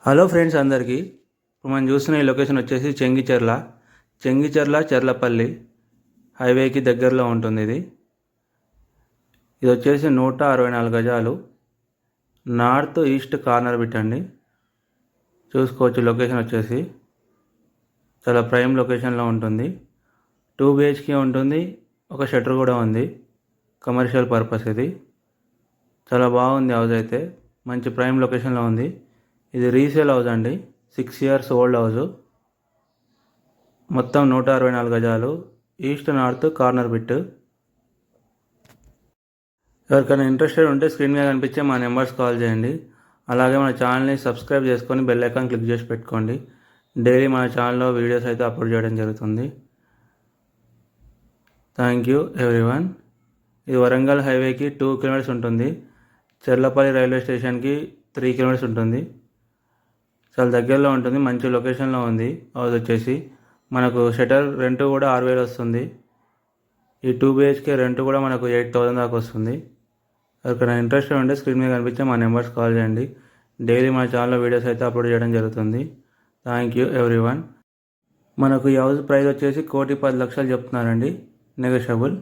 Hello friends అందరికీ. ఇప్పుడు మనం చూస్తున్న ఈ లొకేషన్ వచ్చేసి చెంగిచెర్ల చెర్లపల్లి హైవేకి దగ్గరలో ఉంటుంది. ఇది వచ్చేసి 164 గజాలు, నార్త్ ఈస్ట్ కార్నర్ బిట్ అండి. చూసుకోవచ్చు, లొకేషన్ వచ్చేసి చాలా ప్రైమ్ లొకేషన్లో ఉంటుంది. 2 BHK ఉంటుంది, ఒక షటర్ కూడా ఉంది. కమర్షియల్ పర్పస్ ఇది. చాలా బాగుంది హౌస్ అయితే, మంచి ప్రైమ్ లొకేషన్లో ఉంది. ఇది రీసేల్ హౌస్ అండి, 6 years ఓల్డ్ హౌస్. మొత్తం 164 గజాలు, ఈస్ట్ నార్త్ కార్నర్ బిట్. ఎవరికైనా ఇంట్రెస్టెడ్ ఉంటే స్క్రీన్ మీద కనిపించే మా నెంబర్స్ కాల్ చేయండి. అలాగే మన ఛానల్ని సబ్స్క్రైబ్ చేసుకొని బెల్ ఐకాన్ క్లిక్ చేసి పెట్టుకోండి. డైలీ మన ఛానల్లో వీడియోస్ అయితే అప్లోడ్ చేయడం జరుగుతుంది. Thank you everyone. ఇది వరంగల్ హైవేకి 2 kilometers ఉంటుంది. చెర్లపల్లి రైల్వే స్టేషన్కి 3 kilometers ఉంటుంది. చాలా దగ్గరలో ఉంటుంది, మంచి లొకేషన్లో ఉంది హౌస్ వచ్చేసి. మనకు షటర్ రెంట్ కూడా 6,000 వస్తుంది. ఈ 2 BHK రెంట్ కూడా మనకు 8,000 దాకా వస్తుంది. ఎవరికైనా ఇంట్రెస్ట్ ఉంటే స్క్రీన్ మీద కనిపించే మా నెంబర్స్ కాల్ చేయండి. డైలీ మన ఛానల్లో వీడియోస్ అయితే అప్లోడ్ చేయడం జరుగుతుంది. Thank you everyone. మనకు ఈ హౌస్ ప్రైస్ వచ్చేసి 1,10,00,000 చెప్తున్నారండి, నెగోషియబుల్.